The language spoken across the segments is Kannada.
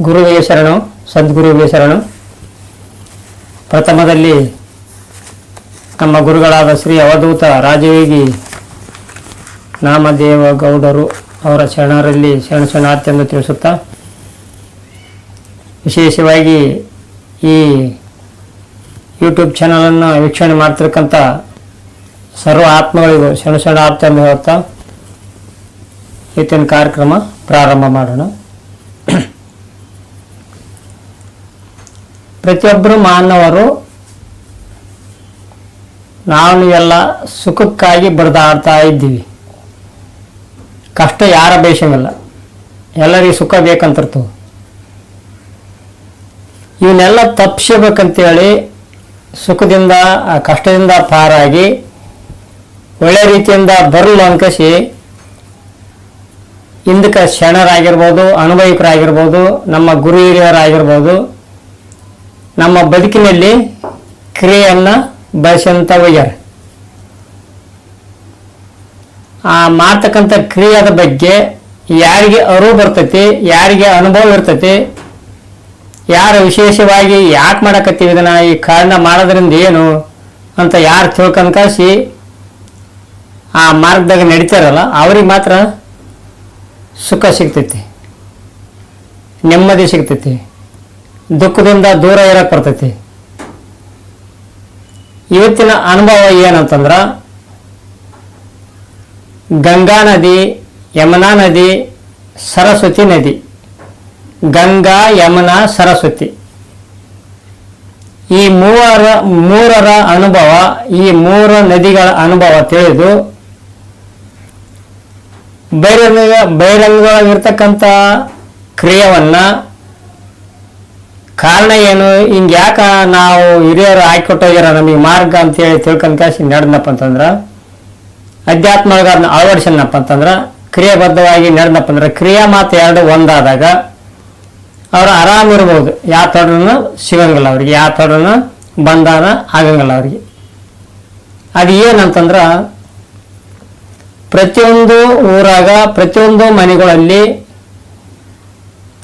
ಗುರುವೇ ಶರಣು, ಸದ್ಗುರುವೇ ಶರಣು. ಪ್ರಥಮದಲ್ಲಿ ನಮ್ಮ ಗುರುಗಳಾದ ಶ್ರೀ ಅವಧೂತ ರಾಜಯೋಗಿ ನಾಮದೇವ ಗೌಡರು ಅವರ ಶರಣರಲ್ಲಿ ಶರಣಾರ್ಥಿಯನ್ನು ತಿಳಿಸುತ್ತಾ, ವಿಶೇಷವಾಗಿ ಈ ಯೂಟ್ಯೂಬ್ ಚಾನಲನ್ನು ವೀಕ್ಷಣೆ ಮಾಡ್ತಿರ್ತಕ್ಕಂಥ ಸರ್ವ ಆತ್ಮಗಳಿಗೂ ಶರಣಾರ್ಥಿಯನ್ನು ಹೇಳುತ್ತಾ ಇವತ್ತಿನ ಕಾರ್ಯಕ್ರಮ ಪ್ರಾರಂಭ ಮಾಡೋಣ. ಪ್ರತಿಯೊಬ್ಬರು ಮಾನವರು ನಾವು ಎಲ್ಲ ಸುಖಕ್ಕಾಗಿ ಬಡ್ದಾಡ್ತಾ ಇದ್ದೀವಿ. ಕಷ್ಟ ಯಾರ ಬೇಷಂಗಿಲ್ಲ, ಎಲ್ಲರಿಗೂ ಸುಖ ಬೇಕಂತಿರ್ತವೆ. ಇವನ್ನೆಲ್ಲ ತಪ್ಪಿಸಬೇಕಂತೇಳಿ ಸುಖದಿಂದ ಕಷ್ಟದಿಂದ ಪಾರಾಗಿ ಒಳ್ಳೆ ರೀತಿಯಿಂದ ಬರಲು ಅನ್ಕಸಿ ಹಿಂದಕ್ಕೆ ಶರಣರಾಗಿರ್ಬೋದು, ಅನುಭವಿಕರಾಗಿರ್ಬೋದು, ನಮ್ಮ ಗುರು ಹಿರಿಯರಾಗಿರ್ಬೋದು, ನಮ್ಮ ಬದುಕಿನಲ್ಲಿ ಕ್ರಿಯೆಯನ್ನು ಬಳಸಂತ ಹೋಗ್ಯಾರ. ಆ ಮಾಡ್ತಕ್ಕಂಥ ಕ್ರಿಯೆದ ಬಗ್ಗೆ ಯಾರಿಗೆ ಅರಿವು ಬರ್ತೈತಿ, ಯಾರಿಗೆ ಅನುಭವ ಇರ್ತೈತಿ, ಯಾರು ವಿಶೇಷವಾಗಿ ಯಾಕೆ ಮಾಡಕತ್ತೀವಿ ಇದನ್ನ, ಈ ಕಾರಣ ಮಾಡೋದ್ರಿಂದ ಏನು ಅಂತ ಯಾರು ತಿಳ್ಕೊಂಡ್ಕಾಸಿ ಆ ಮಾರ್ಗದಾಗ ನಡೀತಾರಲ್ಲ ಅವ್ರಿಗೆ ಮಾತ್ರ ಸುಖ ಸಿಗ್ತೈತಿ, ನೆಮ್ಮದಿ ಸಿಗ್ತೈತಿ, ದುಃಖದಿಂದ ದೂರ ಇರಕ್ಕೆ ಬರ್ತೈತಿ. ಇವತ್ತಿನ ಅನುಭವ ಏನಂತಂದ್ರೆ, ಗಂಗಾ ನದಿ, ಯಮುನಾ ನದಿ, ಸರಸ್ವತಿ ನದಿ, ಗಂಗಾ ಯಮುನಾ ಸರಸ್ವತಿ, ಈ ಮೂರರ ಅನುಭವ, ಈ ಮೂರು ನದಿಗಳ ಅನುಭವ ತಿಳಿದು ಬಹಿರಂಗವಾಗಿರ್ತಕ್ಕಂಥ ಕ್ರಿಯೆಯನ್ನ ಕಾರಣ ಏನು, ಹಿಂಗೆ ಯಾಕೆ ನಾವು ಹಿರಿಯರು ಹಾಕಿಕೊಟ್ಟೋಗ್ಯಾರ ನಮಗೆ ಮಾರ್ಗ ಅಂತೇಳಿ ತಿಳ್ಕೊಂಡ್ ಕಾಸಿ ನಡೆದಪ್ಪ ಅಂತಂದ್ರೆ, ಅಧ್ಯಾತ್ಮಗಳನ್ನ ಅಳವಡಿಸನಪ್ಪ ಅಂತಂದ್ರೆ, ಕ್ರಿಯಾಬದ್ಧವಾಗಿ ನಡೆದಪ್ಪ ಅಂದ್ರೆ, ಕ್ರಿಯಾ ಮಾತು ಎರಡು ಒಂದಾದಾಗ ಅವರು ಆರಾಮಿರ್ಬೋದು. ಯಾವ ತೊಡರನ್ನು ಸಿಗಂಗಿಲ್ಲ ಅವ್ರಿಗೆ, ಯಾವ ತೊಡರನ್ನು ಬಂಧನ ಆಗಂಗಿಲ್ಲ ಅವ್ರಿಗೆ. ಅದು ಏನಂತಂದ್ರೆ, ಪ್ರತಿಯೊಂದು ಊರಾಗ ಪ್ರತಿಯೊಂದು ಮನೆಗಳಲ್ಲಿ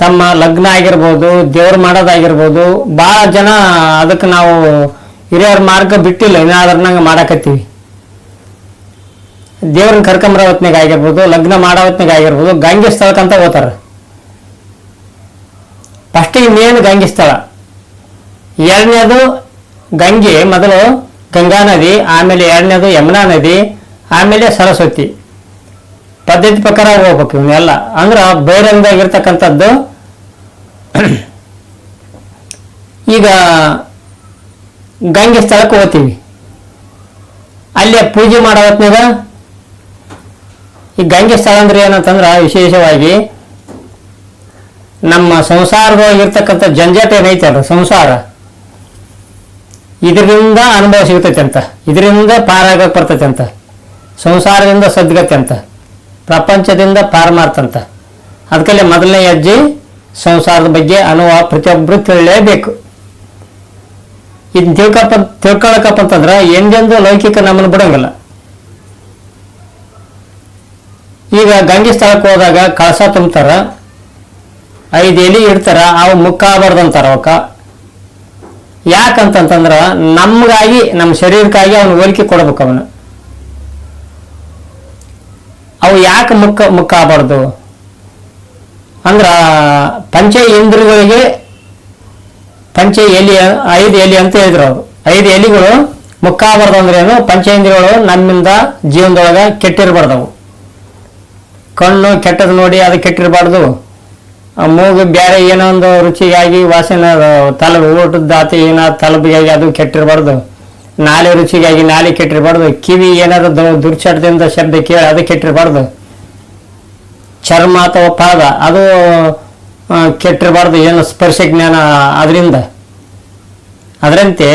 ತಮ್ಮ ಲಗ್ನ ಆಗಿರ್ಬೋದು, ದೇವ್ರು ಮಾಡೋದಾಗಿರ್ಬೋದು, ಭಾಳ ಜನ ಅದಕ್ಕೆ ನಾವು ಹಿರಿಯರ ಮಾರ್ಗ ಬಿಟ್ಟಿಲ್ಲ, ಇನ್ನಾದ್ರನಂಗೆ ಮಾಡಾಕತ್ತೀವಿ. ದೇವ್ರನ್ನ ಕರ್ಕೊಂಬರೋ ಹೊತ್ನಾಗ ಆಗಿರ್ಬೋದು, ಲಗ್ನ ಮಾಡೋ ಹೊತ್ನಾಗ ಆಗಿರ್ಬೋದು, ಗಂಗೆ ಸ್ಥಳಕ್ಕಂತ ಹೋಗ್ತಾರೆ. ಫಸ್ಟಿಗೆ ಮೇನ್ ಗಂಗೆ ಸ್ಥಳ, ಎರಡನೇದು ಗಂಗೆ, ಮೊದಲು ಗಂಗಾ ನದಿ, ಆಮೇಲೆ ಎರಡನೇದು ಯಮುನಾ ನದಿ, ಆಮೇಲೆ ಸರಸ್ವತಿ. ಪದ್ಧತಿ ಪ್ರಕಾರ ಹೋಗ್ಬೇಕು ಇವನ್ನೆಲ್ಲ. ಅಂದ್ರೆ ಬಹಿರಂಗವಾಗಿರ್ತಕ್ಕಂಥದ್ದು. ಈಗ ಗಂಗೆ ಸ್ಥಳಕ್ಕೆ ಹೋಗ್ತೀವಿ, ಅಲ್ಲೇ ಪೂಜೆ ಮಾಡೋ ಹೊತ್ನಾಗ ಈ ಗಂಗೆ ಸ್ಥಳ ಅಂದ್ರೆ ಏನಂತಂದ್ರೆ, ವಿಶೇಷವಾಗಿ ನಮ್ಮ ಸಂಸಾರದೊಳಗಿರ್ತಕ್ಕಂಥ ಜಂಜಾಟ ಏನೈತಲ್ಲ ಸಂಸಾರ, ಇದರಿಂದ ಅನುಭವ ಸಿಗ್ತೈತೆ ಅಂತ, ಇದರಿಂದ ಪಾರಾಗಕ್ಕೆ ಬರ್ತೈತೆ ಅಂತ, ಸಂಸಾರದಿಂದ ಸದ್ಗತಿ ಅಂತ, ಪ್ರಪಂಚದಿಂದ ಪಾರಮಾರ್ತಂತ. ಅದಕ್ಕೆ ಮೊದಲನೇ ಹೆಜ್ಜೆ ಸಂಸಾರದ ಬಗ್ಗೆ ಅನುಭವ ಪ್ರತಿಯೊಬ್ಬರು ತಿಳಿಯಲೇಬೇಕು. ಇದನ್ನ ತಿಳ್ಕೊಳಕಪ್ಪ ಅಂತಂದ್ರೆ ಎಂದೆಂದು ಲೌಕಿಕ ನಮ್ಮನ್ನು ಬಿಡಂಗಿಲ್ಲ. ಈಗ ಗಂಗೆ ಸ್ಥಳಕ್ಕೆ ಹೋದಾಗ ಕಳಸ ತುಂಬ್ತಾರ, 5 ಎಲೆ ಇಡ್ತಾರ, ಅವು ಮುಕ್ಕಾಗಬಾರ್ದಂತಾರ ಅವಕ್ಕ. ಯಾಕಂತಂದ್ರ ನಮ್ಗಾಗಿ, ನಮ್ಮ ಶರೀರಕ್ಕಾಗಿ ಅವನು ಹೋಲಿಕೆ ಕೊಡ್ಬೇಕು. ಅವನು ಅವು ಯಾಕೆ ಮುಕ್ಕಾಗಬಾರ್ದು ಅಂದ್ರ, ಪಂಚ ಇಂದ್ರಿಯಗಳಿಗೆ ಎಲೆ 5 ಎಲೆ ಅಂತ ಹೇಳಿದ್ರು ಅವರು. 5 ಎಲೆಗಳು ಮುಕ್ಕಾಗಬಾರ್ದು ಅಂದ್ರೆ ಏನು, ಪಂಚೇಂದ್ರಿಯಗಳು ನಮ್ಮಿಂದ ಜೀವನದೊಳಗೆ ಕೆಟ್ಟಿರಬಾರ್ದವು. ಕಣ್ಣು ಕೆಟ್ಟದ್ದು ನೋಡಿ ಅದು ಕೆಟ್ಟಿರಬಾರ್ದು, ಮೂಗು ಬೇರೆ ಏನೋ ಒಂದು ರುಚಿಗಾಗಿ ವಾಸನೆ ಊಟದ ಆತ ಏನಾದ್ರು ತಲಬಿಗಾಗಿ ಅದು ಕೆಟ್ಟಿರಬಾರ್ದು, ನಾಲೆ ರುಚಿಗಾಗಿ ನಾಲೆ ಕೆಟ್ಟಿರಬಾರ್ದು, ಕಿವಿ ಏನಾದ್ರು ದುರ್ಚಟದಿಂದ ಶಬ್ದ ಕೇಳಿ ಅದು ಕೆಟ್ಟಿರಬಾರ್ದು, ಚರ್ಮ ಅಥವಾ ಪಾದ ಅದು ಕೆಟ್ಟಿರಬಾರ್ದು, ಏನು ಸ್ಪರ್ಶ ಜ್ಞಾನ ಅದರಿಂದ. ಅದರಂತೆ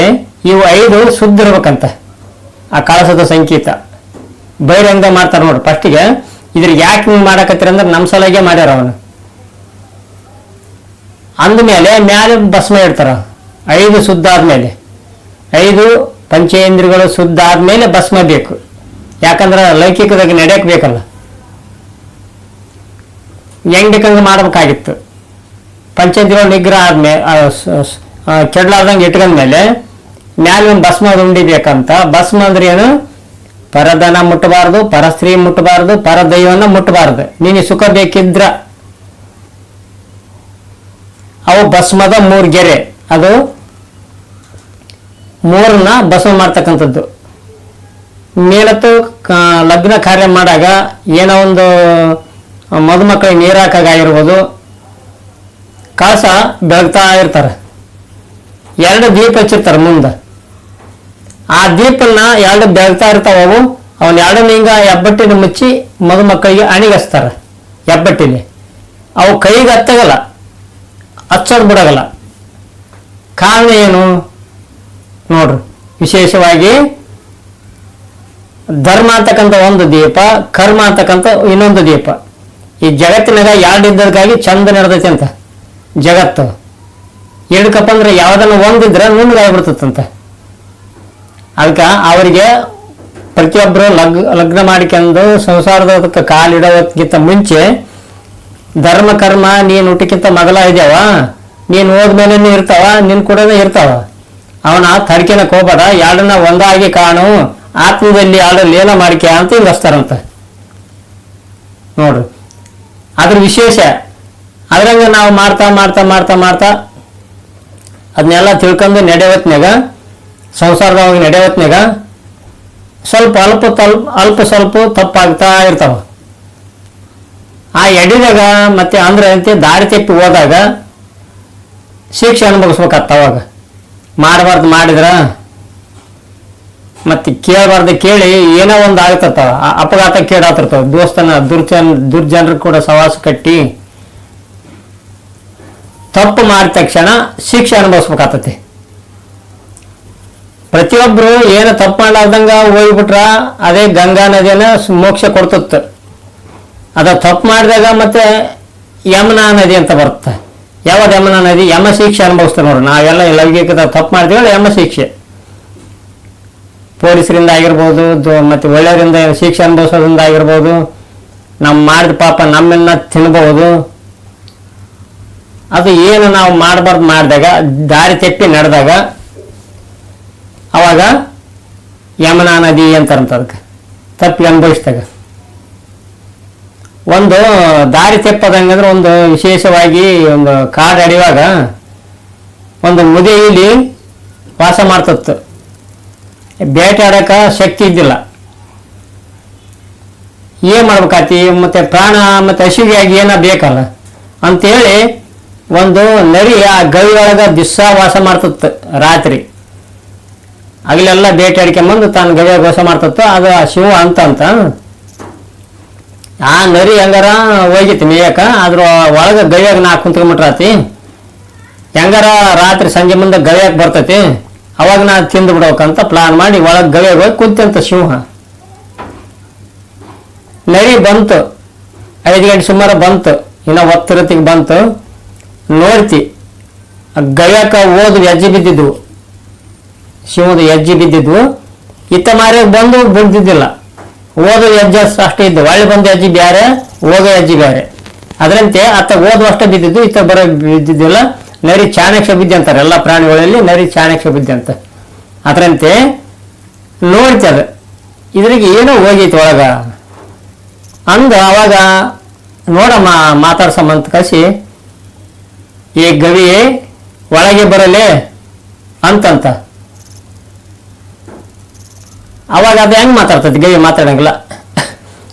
ಇವು 5 ಶುದ್ಧ ಇರ್ಬೇಕಂತ ಆ ಕಳಸದ ಸಂಕೇತ. ಬಹಿರಂಗ ಮಾಡ್ತಾರೆ ನೋಡ್ರಿ. ಫಸ್ಟಿಗೆ ಇದ್ರಿಗೆ ಯಾಕೆ ಹಿಂಗೆ ಮಾಡಕತ್ತೀರ ಅಂದ್ರೆ ನಮ್ಮ ಸಲಗೆ ಮಾಡ್ಯಾರ ಅವನು. ಅಂದಮೇಲೆ ಮ್ಯಾಲೆ ಭಸ್ಮ ಇಡ್ತಾರ. 5 ಶುದ್ಧ ಆದ್ಮೇಲೆ, 5 ಪಂಚೇಂದ್ರಿಯಗಳು ಶುದ್ಧ ಆದ್ಮೇಲೆ ಭಸ್ಮ ಬೇಕು. ಯಾಕಂದ್ರೆ ಲೌಕಿಕವಾಗಿ ನಡೆಯಕ್ಕೆ ಬೇಕಲ್ಲ, ಹೆಂಗ್ ಬೇಕಂಗೆ ಮಾಡ್ಬೇಕಾಗಿತ್ತು. ಪಂಚೇಂದ್ರಿಯ ನಿಗ್ರಹ ಆದ್ಮೇಲೆ ಕೆಡ್ಲಾರ್ದಂಗೆ ಇಟ್ಕೊಂಡ್ಮೇಲೆ ಮ್ಯಾಲೆ ಒಂದು ಭಸ್ಮ ಉಂಡಿ ಬೇಕಂತ. ಭಸ್ಮ ಅಂದ್ರೆ ಏನು? ಪರಧನ ಮುಟ್ಟಬಾರ್ದು, ಪರಸ್ತ್ರೀ ಮುಟ್ಟಬಾರ್ದು, ಪರದೈವನ ಮುಟ್ಟಬಾರ್ದು. ನೀನು ಸುಖ ಬೇಕಿದ್ರ ಅವು ಭಸ್ಮದ 3 ಗೆರೆ, ಅದು 3ನ್ನ ಭಸ್ಮ ಮಾಡ್ತಕ್ಕಂಥದ್ದು. ಮೇಲತ್ತು ಲಗ್ನ ಕಾರ್ಯ ಮಾಡಾಗ ಏನೋ ಒಂದು ಮದುಮಕ್ಕಳಿಗೆ ನೀರು ಹಾಕಾಗಿರ್ಬೋದು, ಕಳಸ ಬೆಳಗ್ತಾ ಇರ್ತಾರೆ, 2 ದೀಪ ಹಚ್ಚಿರ್ತಾರೆ ಮುಂದೆ. ಆ ದೀಪನ್ನ 2 ಬೆಳಗ್ತಾ ಇರ್ತಾವವು. ಅವನ್ 2 ಹಿಂಗ ಹೆಬ್ಬಟ್ಟಿನ ಮುಚ್ಚಿ ಮದುಮಕ್ಕಳಿಗೆ ಅಣಿಗಸ್ತಾರ ಹೆಬ್ಬಟ್ಟಿಲಿ. ಅವು ಕೈಗೆ ಹತ್ತಾಗಲ್ಲ, ಹಚ್ಚೋದು ಬಿಡಗಲ್ಲ. ಕಾರಣ ಏನು ನೋಡ್ರಿ, ವಿಶೇಷವಾಗಿ ಧರ್ಮ ಅಂತಕ್ಕಂಥ ಒಂದು ದೀಪ, ಕರ್ಮ ಅಂತಕ್ಕಂಥ ಇನ್ನೊಂದು ದೀಪ. ಈ ಜಗತ್ತಿನಾಗ 2 ಇದ್ದದಕ್ಕಾಗಿ ಚಂದ ನಡೆದೈತಿ ಅಂತ ಜಗತ್ತು. ಎಡಕಪ್ಪ ಅಂದ್ರೆ ಯಾವ್ದನ್ನ ಒಂದಿದ್ರೆ ನುಣ್ಣಗಾಗ್ಬಿಡ್ತಂತ. ಅದಕ್ಕೆ ಅವರಿಗೆ ಪ್ರತಿಯೊಬ್ಬರು ಲಗ್ನ ಮಾಡಿಕೊಂಡು ಸಂಸಾರದಕ್ಕೆ ಕಾಲಿಡೋದಕ್ಕಿಂತ ಮುಂಚೆ ಧರ್ಮ ಕರ್ಮ ನೀನು ಹುಟ್ಟಿಕ್ಕಿಂತ ಮಗಲ ಇದ್ಯಾವ, ನೀನು ಹೋದ್ಮೇಲೆ ಇರ್ತಾವ, ನಿನ್ ಕೂಡ ಇರ್ತಾವ. ಅವನ ತಡ್ಕೆನಕ್ ಹೋಗ್ಬೇಡ, 2ನ್ನ ಒಂದಾಗಿ ಕಾಣು, ಆತ್ಮದಲ್ಲಿ 2 ಲೀನ ಮಾಡಿಕೆ ಅಂತ ಹಿಂಗಸ್ತಾರಂತ ನೋಡ್ರಿ. ಅದ್ರ ವಿಶೇಷ ಅದ್ರಂಗ ನಾವು ಮಾಡ್ತಾ ಮಾಡ್ತಾ ಮಾಡ್ತಾ ಮಾಡ್ತಾ ಅದನ್ನೆಲ್ಲ ತಿಳ್ಕೊಂಡು ನಡೆಯವತ್ನಾಗ, ಸಂಸಾರದವಾಗ ನಡೆಯವತ್ನಾಗ ಸ್ವಲ್ಪ ಅಲ್ಪ ಸ್ವಲ್ಪ ತಪ್ಪಾಗ್ತಾ ಇರ್ತಾವ. ಆ ಎಡಿದಾಗ ಮತ್ತೆ ಅಂದ್ರೆ ಅಂತೆ ದಾರಿ ತಪ್ಪಿ ಹೋದಾಗ ಶಿಕ್ಷೆ ಅನುಭವಿಸ್ಬೇಕಾಗ್ತ. ಅವಾಗ ಮಾಡಬಾರ್ದು ಮಾಡಿದ್ರ ಮತ್ತೆ ಕೇಳಬಾರ್ದು ಕೇಳಿ ಏನೋ ಒಂದು ಆಗ್ತಿರ್ತಾವ, ಅಪಘಾತ ಕೇಳಾತಿರ್ತಾವ. ದೋಸ್ತನ ದುರ್ಜನರು ಕೂಡ ಸವಾಸ ಕಟ್ಟಿ ತಪ್ಪು ಮಾಡಿದ ತಕ್ಷಣ ಶಿಕ್ಷೆ ಅನುಭವಿಸ್ಬೇಕಾಗ್ತತಿ. ಪ್ರತಿಯೊಬ್ರು ಏನು ತಪ್ಪು ಮಾಡ್ಲಾರ್ದಂಗ ಹೋಗ್ಬಿಟ್ರ ಅದೇ ಗಂಗಾ ನದಿಯನ್ನ ಮೋಕ್ಷ ಕೊಡ್ತತ್ತು. ಅದ ತಪ್ಪು ಮಾಡಿದಾಗ ಮತ್ತೆ ಯಮುನಾ ನದಿ ಅಂತ ಬರುತ್ತೆ. ಯಾವ್ದು ಯಮುನಾ ನದಿ? ಯಮ ಶಿಕ್ಷೆ ಅನುಭವಿಸ್ತಾರೆ ನೋಡ್ರಿ. ನಾವೆಲ್ಲ ಲೌಕಿಕದ ತಪ್ಪು ಮಾಡಿದ್ವಿ, ಯಮ ಶಿಕ್ಷೆ. ಪೊಲೀಸರಿಂದ ಆಗಿರ್ಬೋದು, ಮತ್ತೆ ಒಳ್ಳೆಯವರಿಂದ ಶಿಕ್ಷೆ ಅನುಭವಿಸೋದ್ರಿಂದ ಆಗಿರ್ಬೋದು, ನಾವು ಮಾಡಿದ ಪಾಪ ನಮ್ಮನ್ನ ತಿನ್ಬಹುದು. ಅದು ಏನು ನಾವು ಮಾಡಬಾರ್ದು ಮಾಡಿದಾಗ, ದಾರಿ ತೆಪ್ಪಿ ನಡೆದಾಗ ಅವಾಗ ಯಮುನಾ ನದಿ ಅಂತಾರಂತ. ಅದಕ್ಕೆ ತಪ್ಪಿ ಅನುಭವಿಸಿದಾಗ ಒಂದು ದಾರಿ ತೆಪ್ಪದಂಗಂದ್ರೆ ಒಂದು ವಿಶೇಷವಾಗಿ ಒಂದು ಕಾಡು ಅಡಿಯುವಾಗ ಒಂದು ಮುದೆ ಇಲ್ಲಿ ವಾಸ ಮಾಡ್ತತ್ತು. ಬೇಟೆಯಾಡಕ ಶಕ್ತಿ ಇದ್ದಿಲ್ಲ, ಏನ್ ಮಾಡ್ಬೇಕಾತಿ, ಮತ್ತೆ ಪ್ರಾಣ ಮತ್ತೆ ಹಸಿವಿಯಾಗಿ ಏನ ಬೇಕಲ್ಲ ಅಂತೇಳಿ ಒಂದು ನರಿ ಆ ಗವಿ ಒಳಗ ದಿವ್ಸ ವಾಸ ಮಾಡ್ತತ್ತು. ರಾತ್ರಿ ಅಗಲೆಲ್ಲ ಬೇಟೆಯಾಡ್ಕೊಂಬಂದು ತಾನು ಗವಿಯಾಗ ವಾಸ ಮಾಡ್ತತ್ತು. ಅದು ಶಿವ ಅಂತ ಆ ನರಿ ಹೆಂಗಾರ ಹೋಗಿತ್ತು ಮೇಯಕ, ಅದ್ರ ಒಳಗ ಗವಿಯಾಗ ನಾ ಕುಂತ್ಕೊಂಡ್ಬಿಟ್ರಾತಿ. ಹೆಂಗಾರ ರಾತ್ರಿ ಸಂಜೆ ಮುಂದೆ ಗವಿಯಾಗ ಬರ್ತೈತಿ, ಅವಾಗ ನಾ ತಿಂದು ಬಿಡ್ಬೇಕಂತ ಪ್ಲಾನ್ ಮಾಡಿ ಒಳಗೆ ಗವಿಯಾಗ ಹೋಗಿ ಕುಂತಂತ ಸಿಂಹ. ನರಿ ಬಂತು, 5 ಗಂಟೆ ಸುಮಾರು ಬಂತು, ಇನ್ನ ಒತ್ತಿರತಿಗೆ ಬಂತು. ನೋಡ್ತಿ ಗವ್ಯಾಕ ಓದು ಹೆಜ್ಜೆ ಬಿದ್ದಿದ್ವು, ಶಿವದ ಹೆಜ್ಜೆ ಬಿದ್ದಿದ್ವು. ಇತ್ತ ಮಾರ್ಯಾಗ ಬಂದು ಬಿಡ್ದಿದ್ದಿಲ್ಲ, ಓದೋ ಹೆಜ್ಜೆ ಅಷ್ಟೇ ಇದ್ದು. ಒಳ್ಳೆ ಬಂದ ಹೆಜ್ಜೆ ಬೇರೆ, ಹೋಗೋ ಹೆಜ್ಜೆ ಬೇರೆ. ಅದರಂತೆ ಅತ್ತ ಓದು ಅಷ್ಟೇ ಬಿದ್ದಿದ್ದು, ಇತ್ತ ಬರೋ ಬಿದ್ದಿದ್ದಿಲ್ಲ. ನರಿ ಚಾಣಕ್ಯ ಬಿದ್ದೆ ಅಂತಾರೆ ಎಲ್ಲ ಪ್ರಾಣಿಗಳಲ್ಲಿ, ನರಿ ಚಾಣಕ್ಯ ಬಿದ್ದೆ ಅಂತ. ಅದರಂತೆ ನೋಡ್ತದ ಇದ್ರಿಗೆ ಏನೋ ಹೋಗೈತಿ ಒಳಗ ಅಂದ. ಅವಾಗ ನೋಡಮ್ಮ ಮಾತಾಡ್ಸಮ್ಮಂತ ಕಸಿ, ಈ ಗವಿ ಒಳಗೆ ಬರಲೇ ಅಂತಂತ. ಅವಾಗ ಅದು ಹೆಂಗ್ ಮಾತಾಡ್ತೈತಿ? ಗವಿ ಮಾತಾಡಂಗಿಲ್ಲ.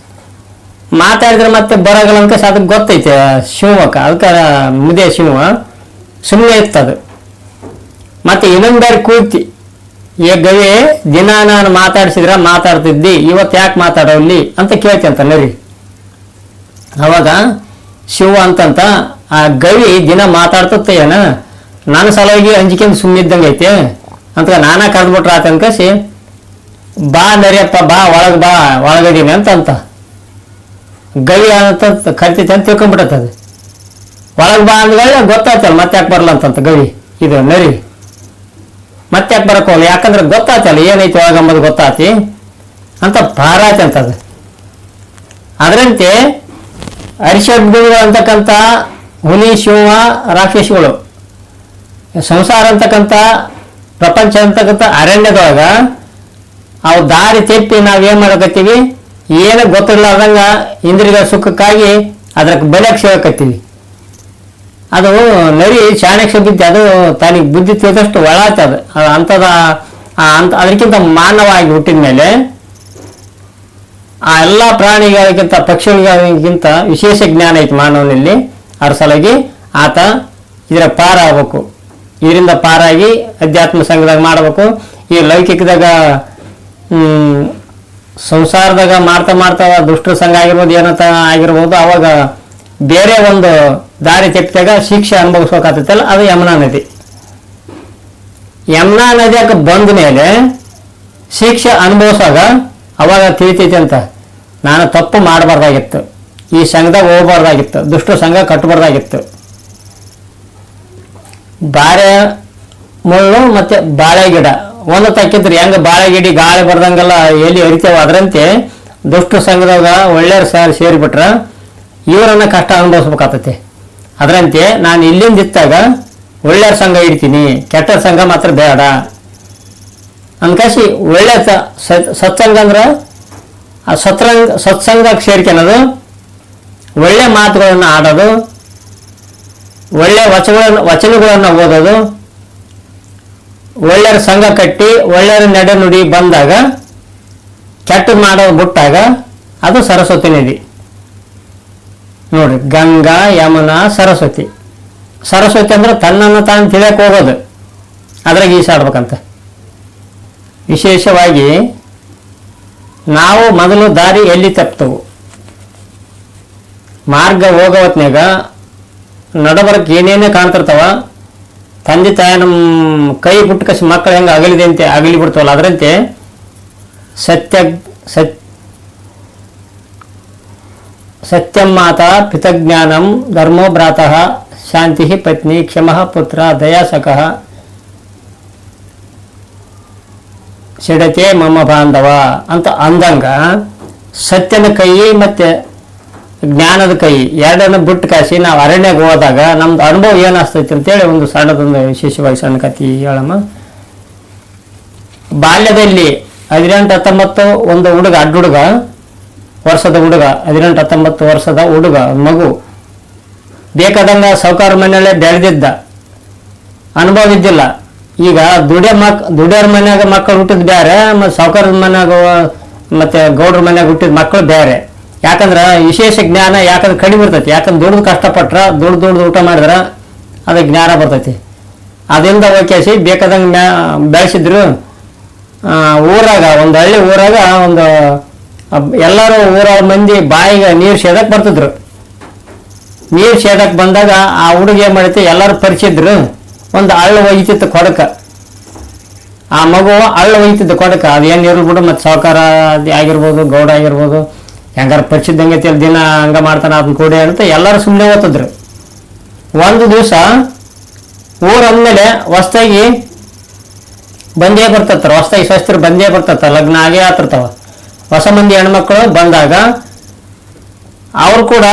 ಮಾತಾಡಿದ್ರೆ ಮತ್ತೆ ಬರಗಲ್ಲ ಅಂತ ಅದಕ್ಕೆ ಗೊತ್ತೈತೆ ಶಿವಕ್ಕ. ಅದಕ್ಕೆ ಮುದೆ ಶಿವ ಸುಮ್ಮನೆ ಇರ್ತದು. ಮತ್ತೆ ಇನ್ನೊಂದು ಬಾರಿ ಕೂಗ್ತಿ, ಏ ಗವಿ ದಿನ ನಾನು ಮಾತಾಡ್ಸಿದ್ರ ಮಾತಾಡ್ತಿದ್ದಿ, ಇವತ್ತು ಯಾಕೆ ಮಾತಾಡೋಲ್ಲಿ ಅಂತ ಕೇಳ್ತಂತ ನರಿ. ಅವಾಗ ಶಿವ ಅಂತಂತ, ಆ ಗವಿ ದಿನ ಮಾತಾಡ್ತತ್ತೆ ಏನ, ನನ್ನ ಸಲುವಾಗಿ ಅಂಜಿಕೆಂದು ಸುಮ್ಮಿದ್ದಂಗೆ ಐತೆ ಅಂತ ನಾನಾ ಕರೆದ್ಬಿಟ್ರ ಆತ ಅನ್ಕಸಿ, ಬಾ ನರಿಯಪ್ಪ ಬಾ ಒಳಗೆ ಬಾ ಒಳಗದೀನಿ ಅಂತ ಗವಿ ಅಂತ ಕರಿತೈತೆ ಅಂತ ತಿಳ್ಕೊಂಡ್ಬಿಟ್ಟದ. ಒಳಗೆ ಬಾ ಅಂದ್ಗಳ ಗೊತ್ತಾಯ್ತಲ್ಲ ಮತ್ತೆ ಯಾಕೆ ಬರಲ್ಲ ಅಂತಂತ ಗವಿ. ಇದು ನರಿ ಮತ್ತೆ ಯಾಕೆ ಬರಕೋಲ್ಲ, ಯಾಕಂದ್ರೆ ಗೊತ್ತಾಯ್ತಲ್ಲ ಏನೈತಿ ಒಳಗಂಬದು ಗೊತ್ತಾತಿ. ಅಂತ ಪಾರಾಯ್ತು ಅಂತದು. ಅದರಂತೆ ಅರಿಷಡ್ಗಳು ಅಂತಕ್ಕಂಥ ಹುಲಿ, ಶಿವ, ರಾಕ್ಷಸಿಗಳು, ಸಂಸಾರ ಅಂತಕ್ಕಂಥ ಪ್ರಪಂಚ ಅಂತಕ್ಕಂಥ ಅರಣ್ಯದೊಳಗ ಅವು ದಾರಿ ತೆಪ್ಪಿ ನಾವೇನು ಮಾಡಕತ್ತೀವಿ, ಏನು ಗೊತ್ತಿರ್ಲಾರ್ದಂಗ ಇಂದ್ರಿಯ ಸುಖಕ್ಕಾಗಿ ಅದಕ್ಕೆ ಬಲಿಯಕ್ಕೆ ಸೇವಕತ್ತೀವಿ. ಅದು ನರಿ ಚಾಣಕ್ಯ ಬಿದ್ದೆ, ಅದು ತನಗೆ ಬುದ್ಧಿ ತಿಳಿದಷ್ಟು ಒಳಾಗ್ತದೆ. ಅಂಥದ ಅದಕ್ಕಿಂತ ಮಾನವಾಗಿ ಹುಟ್ಟಿದ ಮೇಲೆ ಆ ಎಲ್ಲ ಪ್ರಾಣಿಗಳಿಗಿಂತ ಪಕ್ಷಿಗಳಿಗಿಂತ ವಿಶೇಷ ಜ್ಞಾನ ಐತಿ ಮಾನವನಲ್ಲಿ. ಅದ್ರ ಸಲುವಾಗಿ ಆತ ಇದರ ಪಾರಾಗಬೇಕು. ಇದರಿಂದ ಪಾರಾಗಿ ಅಧ್ಯಾತ್ಮ ಸಂಘದಾಗ ಮಾಡಬೇಕು. ಈ ಲೌಕಿಕದಾಗ ಸಂಸಾರದಾಗ ಮಾಡ್ತಾ ದುಷ್ಟರ ಸಂಘ ಆಗಿರ್ಬೋದು, ಏನಂತ ಆಗಿರ್ಬೋದು, ಅವಾಗ ಬೇರೆ ಒಂದು ದಾರಿ ತೆಪ್ಪಿದಾಗ ಶಿಕ್ಷೆ ಅನುಭವಿಸ್ಬೇಕಾಗ್ತೈತಲ್ಲ, ಅದು ಯಮುನಾ ನದಿ. ಯಮುನಾ ನದಿಯಾಗ ಬಂದ ಮೇಲೆ ಶಿಕ್ಷೆ ಅನುಭವಿಸುವಾಗ ಅವಾಗ ತಿಳಿತೈತಿ ಅಂತ, ನಾನು ತಪ್ಪು ಮಾಡಬಾರ್ದಾಗಿತ್ತು, ಈ ಸಂಘದಾಗ ಹೋಗ್ಬಾರ್ದಾಗಿತ್ತು, ದುಷ್ಟ ಸಂಘ ಕಟ್ಟಬಾರ್ದಾಗಿತ್ತು. ಬಾಳೆ ಮುಳ್ಳು ಮತ್ತೆ ಬಾಳೆ ಗಿಡ ಒಂದು ತಕ್ಕಿದ್ರೆ ಹೆಂಗ ಬಾಳೆ ಗಿಡಿ ಗಾಳಿ ಬರ್ದಂಗೆಲ್ಲ ಎಲ್ಲಿ ಹರಿತೇವ, ಅದರಂತೆ ದುಷ್ಟ ಸಂಘದಾಗ ಒಳ್ಳೆಯವ್ರ ಸೇರಿಬಿಟ್ರ ಇವರನ್ನ ಕಷ್ಟ ಅನುಭವಿಸ್ಬೇಕಾಗ್ತೈತಿ. ಅದರಂತೆ ನಾನು ಇಲ್ಲಿಂದ ಇತ್ತಾಗ ಒಳ್ಳೆಯವ್ರ ಸಂಘ ಇಡ್ತೀನಿ, ಕೆಟ್ಟ ಸಂಘ ಮಾತ್ರ ಬೇಡ ಅನ್ಕಾಸಿ ಒಳ್ಳೆ ಸತ್ಸಂಗ ಅಂದ್ರೆ ಆ ಸತ್ಸಂಗಕ್ಕೆ ಸೇರ್ಕೊಳ್ಳೋದು, ಒಳ್ಳೆ ಮಾತುಗಳನ್ನು ಆಡೋದು, ಒಳ್ಳೆ ವಚನಗಳನ್ನು ಓದೋದು, ಒಳ್ಳೆಯರ ಸಂಘ ಕಟ್ಟಿ ಒಳ್ಳೆಯರ ನಡೆ ನುಡಿ ಬಂದಾಗ ಕೆಟ್ಟದ್ದು ಮಾಡೋದು ಬಿಟ್ಟಾಗ ಅದು ಸರಸ್ವತಿ ನದಿ. ನೋಡ್ರಿ, ಗಂಗಾ, ಯಮುನಾ, ಸರಸ್ವತಿ. ಸರಸ್ವತಿ ಅಂದ್ರೆ ತನ್ನನ್ನು ತಾನು ತಿಳಿಯಕ್ಕೆ ಹೋಗೋದು, ಅದ್ರಾಗ ಈಸಾಡ್ಬೇಕಂತ. ವಿಶೇಷವಾಗಿ ನಾವು ಮೊದಲು ದಾರಿ ಎಲ್ಲಿ ತಪ್ತವು, ಮಾರ್ಗ ಹೋಗೋ ಹೊತ್ನ್ಯಾಗ ನಡಬರಕ್ಕೆ ಏನೇನೇ ಕಾಣ್ತಿರ್ತಾವ, ತಂದೆ ತಾಯಿ ನಮ್ಮ ಕೈ ಬಿಟ್ಟು ಕಸಿ ಮಕ್ಕಳು ಹೆಂಗೆ ಅಗಲಿದೆ ಅಂತ ಅಗಲಿ ಬಿಡ್ತಾವಲ್ಲ, ಅದರಂತೆ ಸತ್ಯಂ ಮಾತಾ ಪಿತಜ್ಞಾನಂ ಧರ್ಮೋ ಭ್ರಾತಃ ಶಾಂತಿ ಪತ್ನಿ ಕ್ಷಮಃ ಪುತ್ರ ದಯಾಸಕಃ ಸಿಡತೆ ಮಮ್ಮ ಬಾಂಧವ ಅಂತ ಅಂದಂಗ ಸತ್ಯನ ಕೈ ಮತ್ತೆ ಜ್ಞಾನದ ಕೈ ಎರಡನ್ನು ಬಿಟ್ಟು ಕಾಸಿ ನಾವು ಅರಣ್ಯಕ್ಕೆ ಹೋದಾಗ ನಮ್ದು ಅನುಭವ ಏನಾಗ್ತೈತಿ ಅಂತೇಳಿ ಒಂದು ಸಣ್ಣದೊಂದು ವಿಶೇಷವಾಗಿ ಸಣ್ಣ ಕಥೆ ಹೇಳಮ್ಮ. ಬಾಲ್ಯದಲ್ಲಿ 18-19 ಒಂದು ಹುಡುಗ, ಅಡ್ಡುಡುಗ ವರ್ಷದ ಹುಡುಗ, 18-19 ವರ್ಷದ ಹುಡುಗ, ಮಗು ಬೇಕಾದಂಗ ಸಾಹುಕಾರ ಮನೆಯಲ್ಲೇ ಬೆಳೆದಿದ್ದ, ಅನುಭವ ಇದ್ದಿಲ್ಲ. ಈಗ ದುಡಿಯೋರ್ ಮನ್ಯಾಗ ಮಕ್ಕಳು ಹುಟ್ಟಿದ್ ಬೇರೆ, ಮತ್ತು ಸಾಹುಕಾರದ ಮನ್ಯಾಗ ಮತ್ತೆ ಗೌಡ್ರ ಮನ್ಯಾಗ ಹುಟ್ಟಿದ ಮಕ್ಕಳು ಬೇರೆ. ಯಾಕಂದ್ರೆ ವಿಶೇಷ ಜ್ಞಾನ ಯಾಕಂದ್ರೆ ಕಡಿಮೆ ಇರ್ತೈತಿ. ಯಾಕಂದ್ರೆ ದುಡ್ದು ಕಷ್ಟಪಟ್ರ ದುಡ್ದು ಊಟ ಮಾಡಿದ್ರ ಅದಕ್ಕೆ ಜ್ಞಾನ ಬರ್ತೈತಿ. ಅದರಿಂದ ಓಕೆಸಿ ಬೇಕಾದಂಗೆ ಬೆಳೆಸಿದ್ರು. ಊರಾಗ ಒಂದು ಹಳ್ಳಿ ಊರಾಗ ಒಂದು ಎಲ್ಲರೂ ಊರ ಮಂದಿ ಬಾಯಿಗೆ ನೀರು ಸೇದಕ್ಕೆ ಬರ್ತಿದ್ರು. ನೀರು ಸೇದಕ್ಕೆ ಬಂದಾಗ ಆ ಹುಡುಗಿ ಏನು ಮಾಡೈತಿ, ಎಲ್ಲರೂ ಪರಿಚಿದ್ರು. ಒಂದು ಹಳ್ಳು ಒಯ್ತಿತ್ತು ಕೊಡಕ, ಆ ಮಗು ಹಳ್ಳು ಒಯ್ತಿದ್ದು ಕೊಡಕ. ಅದೇನು ಇರ್ಲಿ ಬಿಡು, ಮತ್ತು ಸಾಹುಕಾರ ಆಗಿರ್ಬೋದು, ಗೌಡ ಆಗಿರ್ಬೋದು, ಹೆಂಗಾರ ಪರಿಚಿದ್ದಂಗೆ ದಿನ ಹಂಗ ಮಾಡ್ತಾನೆ ಅದನ್ನ ಕೂಡಿ ಅಂತ ಎಲ್ಲರೂ ಸುಮ್ಮನೆ ಓದ್ತಿದ್ರು. ಒಂದು ದಿವಸ ಊರಂದ್ಮೇಲೆ ಹೊಸ್ದಾಗಿ ಬಂದೇ ಬರ್ತಿರ್ತಾರೆ, ಹೊಸ್ದಾಗಿ ಸ್ವಸ್ಥರು ಬಂದೇ ಬರ್ತಿರ್ತಾರೆ, ಲಗ್ನ ಆಗೇ ಆಗ್ತಿರ್ತಾವ. ಹೊಸ ಮಂದಿ ಹೆಣ್ಮಕ್ಳು ಬಂದಾಗ ಅವ್ರು ಕೂಡ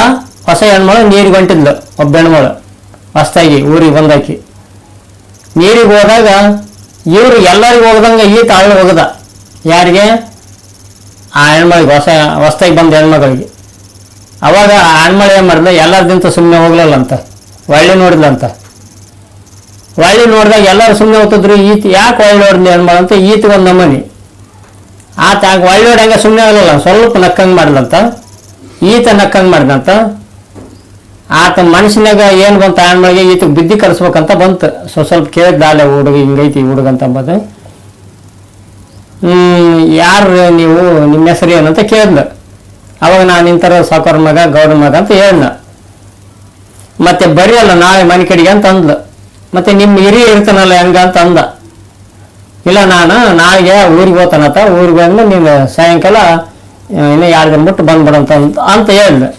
ಹೊಸ ಹೆಣ್ಮಳು ನೀರಿಗೆ ಹೊಂಟಿದ್ಲು. ಒಬ್ಬ ಹೆಣ್ಮಳು ಹೊಸ್ದಾಗಿ ಊರಿಗೆ ಬಂದಾಕಿ ನೀರಿಗೆ ಹೋದಾಗ ಇವ್ರು ಎಲ್ಲರಿಗೂ ಹೋಗ್ದಂಗೆ ಈತ ಹಳ್ಳಿ ಹೋಗದ. ಯಾರಿಗೆ? ಆ ಹೆಣ್ಮಳಿಗೆ, ಹೊಸ್ದಾಗಿ ಬಂದ ಹೆಣ್ಮಗಳಿಗೆ. ಅವಾಗ ಆ ಹೆಣ್ಮಳು ಏನು ಮಾಡಿದ್ಲ, ಎಲ್ಲರದಿಂತ ಸುಮ್ಮನೆ ಹೋಗ್ಲಿಲ್ಲ ಅಂತ, ಒಳ್ಳೆ ನೋಡಿದ್ಲಂತ. ಒಳ್ಳೆ ನೋಡಿದಾಗ ಎಲ್ಲರೂ ಸುಮ್ಮನೆ ಹೋಗ್ತಿದ್ರು. ಈತ ಯಾಕೆ ಒಳ್ಳೆ ನೋಡಿದ್ಲಿ ಹೆಣ್ಮಳು ಅಂತ ಈತ ಒಂದು ನಮೂನಿ. ಆತ ಒಳ್ಳೆ ನೋಡಂಗೆ ಸುಮ್ಮನೆ ಆಗಲಿಲ್ಲ, ಸ್ವಲ್ಪ ನಕ್ಕಂಗೆ ಮಾಡಿದಂತ. ಈತ ನಕ್ಕಂಗೆ ಮಾಡಿದಂತ. ಆತ ಮನುಷ್ಯನಾಗ ಏನು ಬಂತು, ಹೆಣ್ಮಳಿಗೆ ಈತ ಬುದ್ಧಿ ಕಲಿಸ್ಬೇಕಂತ ಬಂತು. ಸ್ವಲ್ಪ ಕೇಳಿದ್ದಾಳೆ, ಹುಡುಗ ಹಿಂಗೈತಿ ಹುಡುಗ ಅಂತ ಅಂಬೋದು. ಯಾರು ನೀವು, ನಿಮ್ಮ ಹೆಸರು ಏನಂತ ಕೇಳಿದ್ಲು. ಅವಾಗ ನಾನು ಇಂಥರ ಸಾಕೋರ್ ಮಗ, ಗೌಡ ಮಗ ಅಂತ ಹೇಳ್ದ. ಮತ್ತೆ ಬರೀಯಲ್ಲ ನಾಳೆ ಮನೆ ಕಡೆಗೆ ಅಂತ ಅಂದ್ಲು. ಮತ್ತೆ ನಿಮ್ಮ ಹಿರಿಯ ಇರ್ತಾನಲ್ಲ ಹೆಂಗ ಅಂತ ಅಂದ. ಇಲ್ಲ, ನಾನು ನಾಳೆಗೆ ಊರಿಗೆ ಹೋಗ್ತಾನತ್ತ, ಊರಿಗೆ ಬಂದು ನೀನು ಸಾಯಂಕಾಲ ಇನ್ನೂ 2 ದಿನ ಬಿಟ್ಟು ಬಂದ್ಬಿಡಂತ ಅಂತ ಹೇಳ್ದು.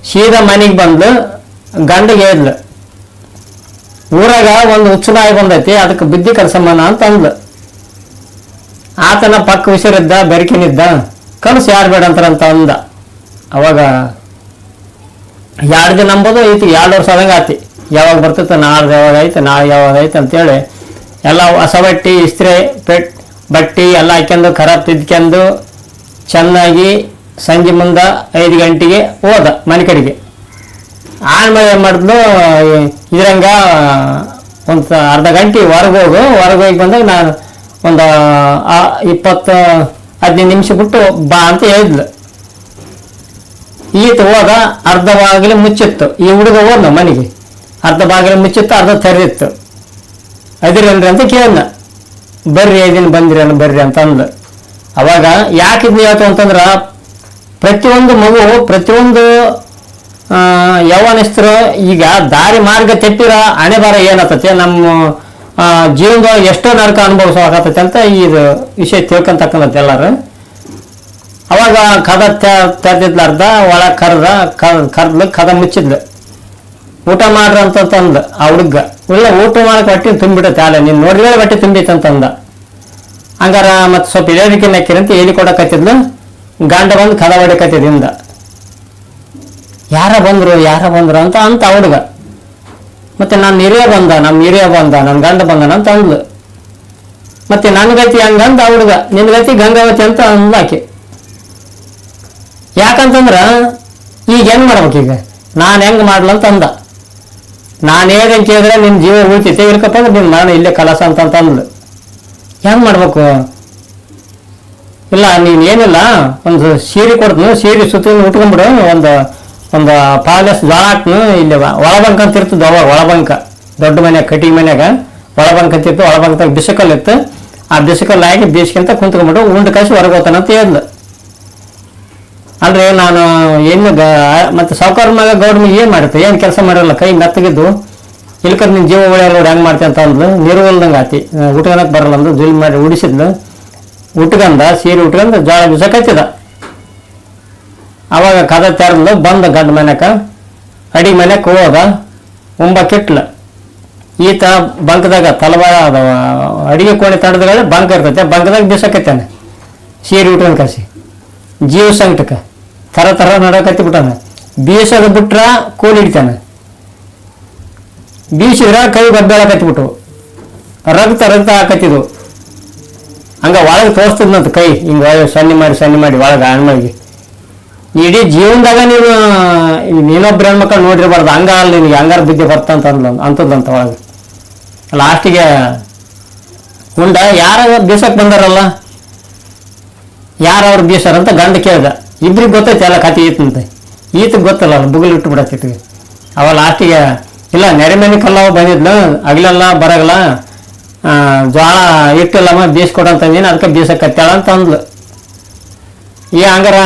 ಸೀದಾ ಮನೆಗೆ ಬಂದು ಗಂಡಿಗೆ ಹೇಳಿದ್ಲು, ಊರಾಗ ಒಂದು ಹುಚ್ಚನಾಗಿ ಬಂದೈತಿ, ಅದಕ್ಕೆ ಬುದ್ಧಿ ಕಲಿಸಮ್ಮನ ಅಂತ ಅಂದ್ಲು. ಆತನ ಪಕ್ಕ ಉಸಿರಿದ್ದ ಬೆರಕಿನಿದ್ದ, ಕನಸು ಯಾರು ಬೇಡ ಅಂತಾರಂತ ಅಂದ. ಅವಾಗ 2 ದಿನ ಅಂಬೋದು ಐತಿ, 2 ವರ್ಷ ಆದಂಗೆ ಆತಿ. ಯಾವಾಗ ಬರ್ತೈತೆ ನಾಳೆ ಯಾವಾಗ ಐತೆ ನಾಳೆ ಯಾವಾಗ ಐತೆ ಅಂತೇಳಿ ಎಲ್ಲ ಹೊಸ ಬಟ್ಟೆ ಇಸ್ತ್ರಿ ಬಟ್ಟೆ ಎಲ್ಲ ಹಾಕ್ಯಂಡು ಖರಾಬ್ ತಿದ್ಕೊಂಡು ಚೆನ್ನಾಗಿ ಸಂಜೆ ಮುಂದೆ 5 ಗಂಟೆಗೆ ಹೋದ ಮನೆ ಕಡೆಗೆ. ಆಮೇಲೆ ಏನು ಮಾಡಿದ್ಲು, ಇದ್ರಂಗ ಒಂದು ಅರ್ಧ ಗಂಟೆ ಹೊರಗೆ ಹೋಗಿ ಬಂದಾಗ ನಾನು ಒಂದು 20-15 ನಿಮಿಷ ಬಿಟ್ಟು ಬಾ ಅಂತ ಹೇಳಿದ್ಲು. ಈತ ಹೋದ, ಅರ್ಧ ಬಾಗಿಲು ಮುಚ್ಚಿತ್ತು. ಈ ಹುಡುಗ ಹೋದ ಮನೆಗೆ, ಅರ್ಧ ಬಾಗಿಲು ಮುಚ್ಚಿತ್ತು, ಅರ್ಧ ತೆರೆದಿತ್ತು. ಅದಿರಲ್ರಿ ಅಂತ ಕೇಳಿದ್ನ. ಬರ್ರಿ 5 ದಿನ ಬಂದಿರಿ ಬರ್ರಿ ಅಂತ ಅಂದ್ಲು. ಅವಾಗ ಯಾಕಿದ್ನಿ ಹೇಳ್ತು ಅಂತಂದ್ರೆ, ಪ್ರತಿಯೊಂದು ಮಗು ಪ್ರತಿಯೊಂದು ಯೌವನಸ್ಥರು ಈಗ ದಾರಿ ಮಾರ್ಗ ತೆಪ್ಪಿರ ಹಣೆ ಬರ ಏನಾಗ್ತತೆ, ನಮ್ಮ ಜೀವನದೊಳಗೆ ಎಷ್ಟೋ ನರಕ ಅನುಭವಿಸೋಕತ್ತೈತೆ ಅಂತ ಇದು ವಿಷಯ ತಿಳ್ಕೊಂತಕ್ಕಂಥದ್ದು ಎಲ್ಲರೂ. ಅವಾಗ ಕದ ತೆರೆದಿದ್ಲು, ಅರ್ಧ ಒಳಗೆ ಕರ್ದ್ಲು, ಕದ ಮುಚ್ಚಿದ್ಲು. ಊಟ ಮಾಡ್ರಿ ಅಂತಂದು ಆ ಹುಡುಗ, ಇಲ್ಲ ಊಟ ಮಾಡಕ್ಕೆ ಹೊಟ್ಟೆ ತುಂಬಿಡತ್ತೆ, ಅಲ್ಲ ನೀನು ನೋಡಿದ್ರೆ ಹೊಟ್ಟೆ ತುಂಬಿತ್ತಂತಂದ. ಹಂಗಾರ ಮತ್ತೆ ಸ್ವಲ್ಪ ಇಳಿಯೋದಕ್ಕೆ ನಕ್ಕಿರಂತ ಹೇಳಿ ಕೊಡಕತ್ತಿದ್ಲು. ಗಂಡ ಬಂದು ಕದ ಹೊಡಿಕತ್ತಿದ್ದಿಂದ, ಯಾರ ಬಂದ್ರು ಅಂತ ಆ ಹುಡುಗ. ಮತ್ತೆ ನಮ್ಮ ಹಿರಿಯ ಬಂದ ನನ್ನ ಗಂಡ ಬಂದನ ಅಂತ ಅಂದ್ಲು. ಮತ್ತೆ ನನ್ನ ಗತಿ ಹಂಗಂದ ಆ ಹುಡುಗ, ನಿನ್ನ ಗತಿ ಗಂಗಾವತಿ ಅಂತ ಅಂದ್ಲಾಕೆ. ಯಾಕಂತಂದ್ರ ಈಗ ಹೆಂಗ್ ಮಾಡ್ಬೇಕೀಗ, ನಾನು ಹೆಂಗ್ ಮಾಡ್ಲಂತ ಅಂದ. ನಾನು ಹೇಳ್ದಂಗೆ ಕೇಳಿದ್ರೆ ನಿನ್ನ ಜೀವ ಉಳಿತೈತೆ, ಇಲ್ಕಪ್ಪ ಅಂದ್ರೆ ನಿನ್ನ ಮರಣ ಇಲ್ಲೇ ಕಲಸ ಅಂತ ಅಂದ್ಲು. ಹೆಂಗ್ ಮಾಡ್ಬೇಕು? ಇಲ್ಲ ನೀನ್ ಏನಿಲ್ಲ, ಒಂದು ಸೀರೆ ಕೊಡ್ತೀನಿ, ಸೀರೆ ಸುತ್ತ ಉಟ್ಕೊಂಡ್ಬಿಡು, ಒಂದು ಪಾಲೆಸ್ ಜೋಳ ಹಾಕ್ನು, ಇಲ್ಲಿ ಒಳಬಂಕ ಅಂತ ಇರ್ತದ. ಅವಾಗ ಒಳಬಂಕ ದೊಡ್ಡ ಮನ್ಯಾಗ ಕಟ್ಟಿಗೆ ಮನ್ಯಾಗ ಒಳಬಂಕ ಅಂತ ಇತ್ತು. ಒಳಬಂಕದಾಗ ಬಿಸಿಕಲ್ ಇತ್ತು, ಆ ಬಿಸಿಕಲ್ ಹಾಕಿ ಬೀಸ್ಕೊಂತ ಕುಂತ್ಕೊಂಡ್ಬಿಡು, ಉಂಡು ಕಾಸಿ ಹೊರಗೋತಾನಂತ ಹೇಳಿದ್ಲು. ಅಂದ್ರೆ ನಾನು ಏನು ಮತ್ತೆ ಸಾವುಕಾರ ಮಗ ಗೌಡ ಮಗ ಏನ್ ಮಾಡುತ್ತೆ, ಏನ್ ಕೆಲಸ ಮಾಡಿರಲ್ಲ, ಕೈ ಮೆತ್ತಗಿದ್ದು, ಇಲ್ಕದ್ ನಿನ್ ಜೀವ ಉಳಿಯಲ್ಲ ನೋಡಿ ಹೆಂಗ್ ಮಾಡ್ತೆ ಅಂತ ಅಂದ್ಲು. ನೀರುವಲ್ದಂಗೆ ಆತಿ, ಉಟ್ಕೊಳಕ್ ಬರಲ್ಲ ಅಂದು ಜುಲ್ ಮಾಡಿ ಉಡಿಸಿದ್ಲು. ಉಟ್ಕಂದ ಸೀರೆ ಉಟ್ಕೊಂಡ ಜೋಳ ಬಿಸಕತ್ತಿದ. ಅವಾಗ ಕದ ತೆರದ್ಲು, ಬಂದ ಗಂಡ ಮನ್ಯಾಕ, ಅಡಿಗೆ ಮನ್ಯಾಕ ಹೋದ, ಉಂಬಕ್ಕಿಟ್ಲ. ಈತ ಬಂಕದಾಗ ತಲವಾರ ಅಡಿಗೆ ಕೋಣೆ ತಡದಾಗ ಬಂಕ ಇರ್ತೈತೆ, ಬಂಕದಾಗ ಬಿಸಕತ್ತಾನೆ ಸೀರೆ ಉಟ್ಕೊಂಡ್ ಕಸಿ. ಜೀವ ಸಂಕಟಕ್ಕೆ ತರ ನಡಕತ್ತಿ ಬಿಟ್ಟಾನ. ಬೀಸದ ಬಿಟ್ರ ಕೂಲಿ ಹಿಡಿತಾನೆ, ಬೀಸಿದ್ರ ಕೈ ಗಬ್ಬೆಳಕತ್ತಿಬಿಟ್ಟು ರಕ್ತ ಹಾಕತ್ತಿದ್ವು. ಹಂಗ ಒಳಗೆ ತೋರಿಸ್ತದಂತ ಕೈ ಹಿಂಗ ಸನ್ನೆ ಮಾಡಿ ಒಳಗೆ ಹೆಣ್ಮಳಿಗೆ. ಇಡೀ ಜೀವನದಾಗ ನೀನೊಬ್ಬರು ಹೆಣ್ಮಕ್ಳು ನೋಡಿರ್ಬಾರ್ದು, ಹಂಗ ಅಲ್ಲ ನಿನಗೆ ಹಂಗಾರ ಬುದ್ಧಿ ಬರ್ತಂತ ಅಂತದಂತ ಒಳಗೆ. ಲಾಸ್ಟಿಗೆ ಉಂಡ ಯಾರ ಬೀಸಕ್ ಬಂದಾರಲ್ಲ, ಯಾರವ್ರು ಬೀಸಾರ ಅಂತ ಗಂಡ ಕೇಳ್ದ. ಇಬ್ರಿಗೆ ಗೊತ್ತೈತೆ ಎಲ್ಲ ಕತೆ ಈತಂತೆ, ಈತಗೆ ಗೊತ್ತಲ್ಲ, ಬುಗುಲ್ ಇಟ್ಟು ಬಿಡತ್ತಿಗೆ. ಅವ ಲಾಸ್ಟಿಗೆ ಇಲ್ಲ ನೆರೆ ಮನೆ ಕಲ್ಲವ ಬಂದಿದ್ಲು, ಅಗಲೆಲ್ಲ ಬರಗಲ್ಲ, ಜೋಳ ಇಟ್ಟಿಲ್ಲಮ್ಮ ಬೀಸ್ಕೊಡಂತಂದಿನಿ, ಅದಕ್ಕೆ ಬೀಸಕತ್ತಾಳ ಅಂತ ಅಂದ್ಲು. ಈ ಹಂಗಾರ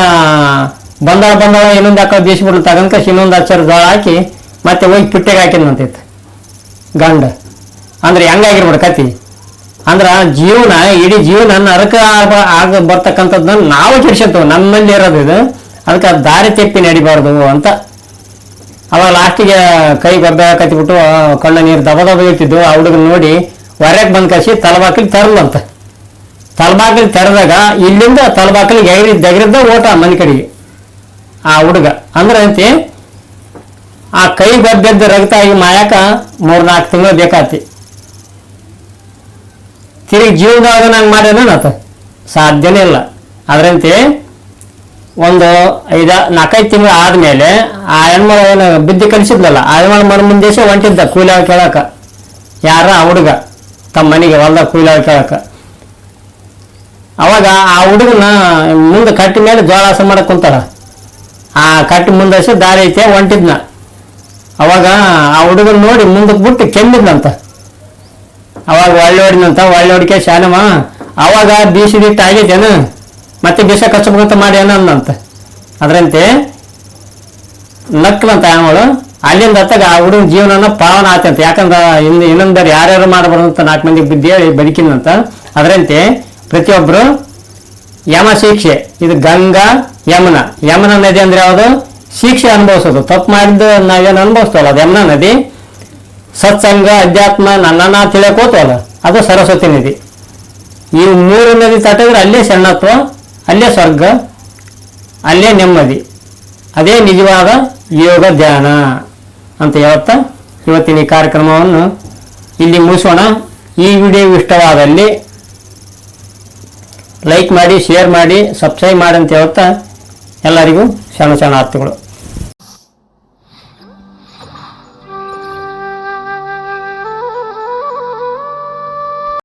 ಬಂದಾಳ ಇನ್ನೊಂದು ಹಾಕ ಬೀಸ್ಬಿಡ್ಲು ತಗನ್ಕ ಇನ್ನೊಂದು ಹಚ್ಚಾರ ಜೋಳ ಹಾಕಿ ಮತ್ತೆ ಹೋಗಿ ಪಿಟ್ಟೆಗೆ ಹಾಕಿದ್ನಂತೈತೆ ಗಂಡ. ಅಂದ್ರೆ ಹೆಂಗಾಗಿರ್ಬಿಡ ಕತಿ. ಅಂದ್ರ ಜೀವನ ಇಡೀ ಜೀವನ ನರಕ ಆಗ ಬರ್ತಕ್ಕಂಥದ್ದನ್ನ ನಾವು ಕೆಡ್ಸಂತೇವೆ, ನಮ್ಮಲ್ಲಿ ಇರೋದು ಇದು. ಅದಕ್ಕೆ ದಾರಿ ತೆಪ್ಪಿ ನಡಿಬಾರ್ದು ಅಂತ. ಅವಾಗ ಲಾಸ್ಟಿಗೆ ಕೈ ಗಬ್ಬೆ ಕತ್ತಿಬಿಟ್ಟು ಕಳ್ಳ ನೀರು ದಬ ಇರ್ತಿದ್ವು. ಆ ಹುಡುಗನ ನೋಡಿ ಹೊರಗೆ ಬಂದ್ ಕಸಿ ತಲಬಾಕಲಿ ತರಲಂತ. ತಲಬಾಕಲಿ ತೆರೆದಾಗ ಇಲ್ಲಿಂದ ತಲಬಾಕಲಿಗೆ ದಗರಿದ್ದ ಓಟ ಮನೆ ಕಡೆಗೆ ಆ ಹುಡುಗ. ಅಂದ್ರೆ ಅಂತೆ ಆ ಕೈ ಗಬ್ಬೆದ್ದ ರಕ್ತ ಆಗಿ ಮಾಯಕ 3-4 ತಿಂಗಳು ಬೇಕಾತಿ. ತಿರುಗಿ ಜೀವನದಾಗ ನಂಗೆ ಮಾಡ್ಯಾನಾತ ಸಾಧ್ಯನೇ ಇಲ್ಲ. ಅದರಂತೆ ಒಂದು 4-5 ತಿಂಗಳು ಆದ್ಮೇಲೆ ಆ ಹೆಣ್ಮಳ ಏನು ಬುದ್ಧಿ ಕಲಿಸಿದ್ಲಲ್ಲ, ಆ ಹೆಣ್ಮಳ ಮನ ಮುಂದೇಶ ಹೊಂಟಿದ್ದ ಕೂಲಿ ಕೇಳಕ. ಯಾರ ಆ ಹುಡುಗ ತಮ್ಮ ಮನೆಗೆ ಹೊಲ್ದಾಗ ಕೂಲಿ ಕೇಳಕ. ಅವಾಗ ಆ ಹುಡುಗನ ಮುಂದೆ ಕಟ್ಟಿ ಮೇಲೆ ಜೋಳಾಸ ಮಾಡಕ್ ಕುಂತಾರ. ಆ ಕಟ್ಟಿ ಮುಂದೆಸ ದಾರಿ ಐತೆ ಹೊಂಟಿದ್ನ. ಅವಾಗ ಆ ಹುಡುಗನ ನೋಡಿ ಮುಂದಕ್ಕೆ ಬಿಟ್ಟು ಕೆಮ್ಮಿದ್ನಂತ. ಅವಾಗ ಒಳ್ಳೆ ಹೊಡಿಕೆ ಶಾನಮ್ಮ ಅವಾಗ ಬೀಸಿದಿಟ್ಟು ಆಗೈತೇನು, ಮತ್ತೆ ಬೀಸ ಕಚ್ಚಬೇಕಂತ ಮಾಡಿ ಏನಂತ. ಅದರಂತೆ ನಕ್ಲಂತ ಅವಳು. ಅಲ್ಲಿಂದ ಹತ್ತಾಗ ಆ ಹುಡುಗನ ಜೀವನನ ಪಾವನ ಆತಂತ. ಯಾಕಂದ್ರೆ ಇನ್ನೊಂದರ ಯಾರ್ಯಾರು ಮಾಡಬಾರ್ದು ಅಂತ 4 ಮಂದಿಗೆ ಬುದ್ಧಿ ಹೇಳಿ ಬದುಕಿನಂತ. ಅದರಂತೆ ಪ್ರತಿಯೊಬ್ಬರು ಯಮ ಶಿಕ್ಷೆ, ಇದು ಗಂಗಾ ಯಮುನಾ ನದಿ ಅಂದ್ರೆ ಯಾವುದು, ಶಿಕ್ಷೆ ಅನುಭವಿಸೋದು. ತಪ್ಪು ಮಾಡಿದ್ದು ನಾವೇನು ಅನುಭವಿಸ್ತವಲ್ಲ ಅದು ಯಮುನಾ ನದಿ. ಸತ್ಸಂಗ ಅಧ್ಯಾತ್ಮ ನನ್ನನ್ನ ತಿಳಿಯೋಕೋತವಲ್ಲ ಅದು ಸರಸ್ವತಿ ನದಿ. ಈ 3 ನದಿ ದಾಟಿದ್ರೆ ಅಲ್ಲೇ ಶರಣತ್ವ, ಅಲ್ಲೇ ಸ್ವರ್ಗ, ಅಲ್ಲೇ ನೆಮ್ಮದಿ. ಅದೇ ನಿಜವಾದ ಯೋಗ ಧ್ಯಾನ ಅಂತ ಹೇಳ್ತಾ ಇವತ್ತಿನ ಈ ಕಾರ್ಯಕ್ರಮವನ್ನು ಇಲ್ಲಿ ಮುಗಿಸೋಣ. ಈ ವಿಡಿಯೋ ಇಷ್ಟವಾದಲ್ಲಿ ಲೈಕ್ ಮಾಡಿ, ಶೇರ್ ಮಾಡಿ, ಸಬ್ಸ್ಕ್ರೈಬ್ ಮಾಡಿ ಅಂತ ಹೇಳ್ತಾ ಎಲ್ಲರಿಗೂ ಶರಣಾರ್ಥಿಗಳು.